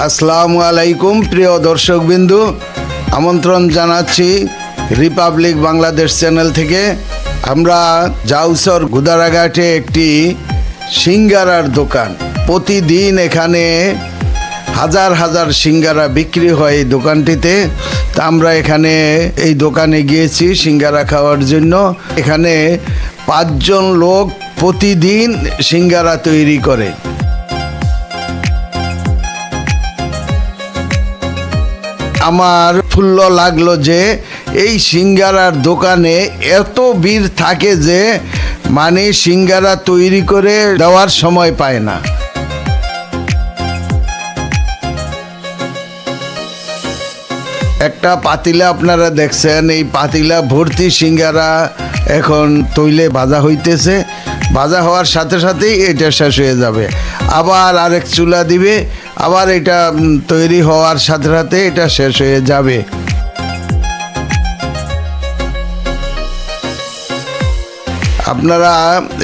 আসসালামু আলাইকুম প্রিয় দর্শকবিন্দু, আমন্ত্রণ জানাচ্ছি রিপাবলিক বাংলাদেশ চ্যানেল থেকে। আমরা জাউসর গুদারাঘাটে একটি সিঙ্গারার দোকান, প্রতিদিন এখানে হাজার হাজার সিঙ্গারা বিক্রি হয় এই দোকানটিতে। তা আমরা এখানে এই দোকানে গিয়েছি সিঙ্গারা খাওয়ার জন্য। এখানে 5 জন লোক প্রতিদিন সিঙ্গারা তৈরি করে। আমার ফুল্ল লাগলো যে এই সিঙ্গারার দোকানে এত ভিড় থাকে যে মানে সিঙ্গারা তৈরি করে দেওয়ার সময় পায় না। একটা পাতিলা আপনারা দেখছেন, এই পাতিলা ভর্তি সিঙ্গারা এখন তৈলে ভাজা হইতেছে। ভাজা হওয়ার সাথে সাথেই এটা শেষ হয়ে যাবে, আবার আরেক চুলা দিবে, আবার এটা তৈরি হওয়ার সাথে সাথে এটা শেষ হয়ে যাবে। আপনারা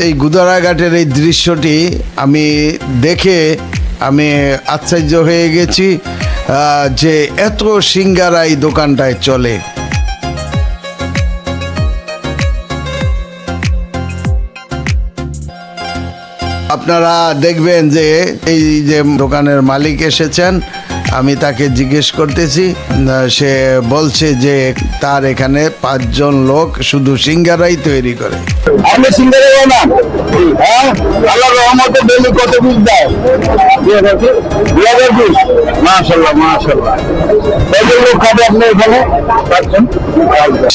এই গুদারাঘাটের এই দৃশ্যটি আমি দেখে আমি আশ্চর্য হয়ে গেছি যে এত সিঙ্গারা এই দোকানটায় চলে। আপনারা দেখবেন যে এই যে দোকানের মালিক এসেছেন, আমি তাকে জিজ্ঞেস করতেছি, সে বলছে যে তার এখানে 5 জন লোক শুধু সিঙ্গারাই তৈরি করে। আমি সিঙ্গারা না, হ্যাঁ, আল্লাহর রহমতে ডেইলি কত পিস দেয়? 2000 পিস। মাশাআল্লাহ মাশাআল্লাহ। কত লোক খাবে আপনি এখানে?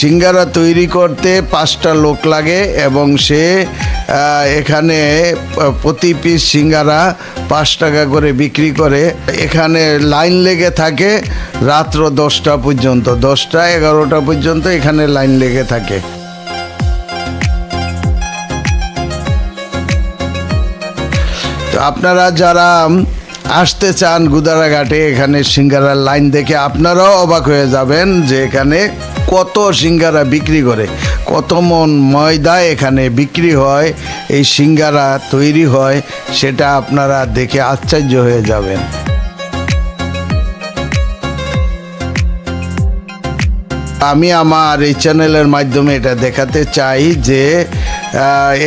সিঙ্গারা তৈরি করতে 5টা লোক লাগে এবং সে এখানে প্রতি পিস সিঙ্গারা 5 টাকা করে বিক্রি করে। এখানে লাইন লেগে থাকে রাত্র 10টা পর্যন্ত, 10টা 11টা পর্যন্ত এখানে লাইন লেগে থাকে। তো আপনারা যারা আসতে চান গুদারাঘাটে, এখানে সিঙ্গারার লাইন দেখে আপনারাও অবাক হয়ে যাবেন যে এখানে কত সিঙ্গারা বিক্রি করে, কত মন ময়দা এখানে বিক্রি হয়, এই সিঙ্গারা তৈরি হয়, সেটা আপনারা দেখে আশ্চর্য হয়ে যাবেন। আমি আমার এই চ্যানেলের মাধ্যমে এটা দেখাতে চাই যে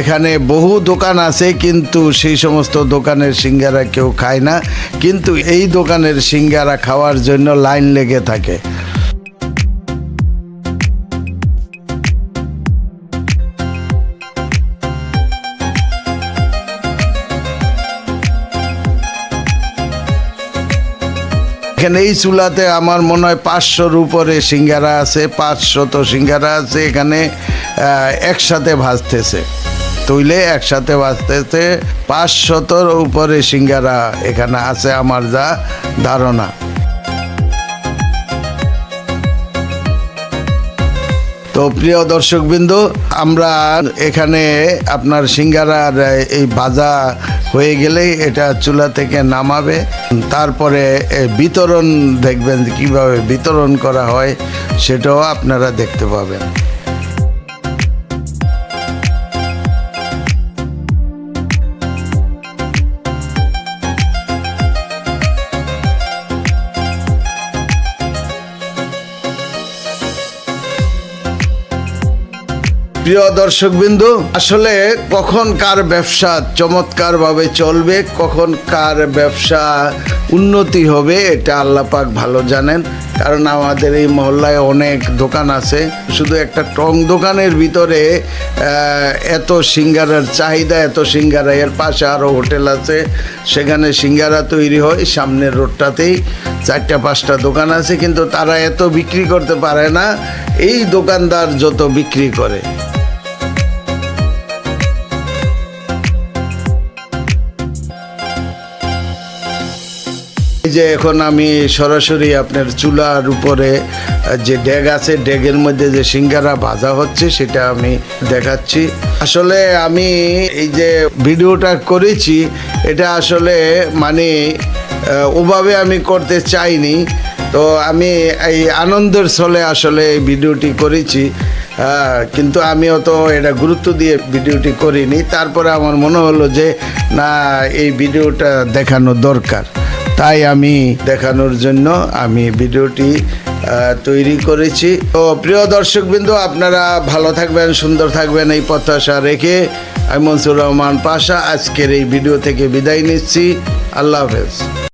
এখানে বহু দোকান আছে, কিন্তু সেই সমস্ত দোকানের সিঙ্গারা কেউ খায় না, কিন্তু এই দোকানের সিঙ্গারা খাওয়ার জন্য লাইন লেগে থাকে। এখানে এই চুলাতে আমার মনে হয় 500-র উপরে সিঙ্গারা আছে, 500 সিঙ্গারা আছে এখানে একসাথে ভাজতেছে, তৈলে একসাথে ভাজতেছে। 500-র উপরে সিঙ্গারা এখানে আছে আমার যা ধারণা। তো প্রিয় দর্শকবৃন্দ, আমরা এখানে আপনার সিঙ্গারার এই ভাজা হয়ে গেলেই এটা চুলা থেকে নামাবে, তারপরে বিতরণ দেখবেন কিভাবে বিতরণ করা হয়, সেটাও আপনারা দেখতে পাবেন। প্রিয় দর্শকবিন্দু, আসলে কখন কার ব্যবসা চমৎকার ভাবে চলবে, কখন কার ব্যবসা উন্নতি হবে, এটা আল্লাহ পাক ভালো জানেন। কারণ আমাদের এই মহল্লায় অনেক দোকান আছে, শুধু একটা টং দোকানের ভিতরে এত সিঙ্গারার চাহিদা, এত সিঙ্গারা। এর পাশে আরও হোটেল আছে, সেখানে সিঙ্গারা তৈরি হয়। সামনের রোডটাতেই 4-5টা দোকান আছে, কিন্তু তারা এত বিক্রি করতে পারে না এই দোকানদার যত বিক্রি করে। এই যে এখন আমি সরাসরি আপনার চুলার উপরে যে ডেগ আছে, ডেগের মধ্যে যে সিঙ্গারা ভাজা হচ্ছে সেটা আমি দেখাচ্ছি। আসলে আমি এই যে ভিডিওটা করেছি, এটা আসলে মানে ওভাবে আমি করতে চাইনি, তো আমি এই আনন্দের ছলে আসলে এই ভিডিওটি করেছি। কিন্তু আমিও তো এটা গুরুত্ব দিয়ে ভিডিওটি করিনি। তারপরে আমার মনে হলো যে না, এই ভিডিওটা দেখানো দরকার। তাই আমি দেখানোর জন্য আমি ভিডিওটি তৈরি করেছি। তো প্রিয় দর্শকবৃন্দ, আপনারা ভালো থাকবেন, সুন্দর থাকবেন এই প্রত্যাশা রেখে আমি মনসুর রহমান পাশা আজকের এই ভিডিও থেকে বিদায় নিচ্ছি। আল্লাহ হাফেজ।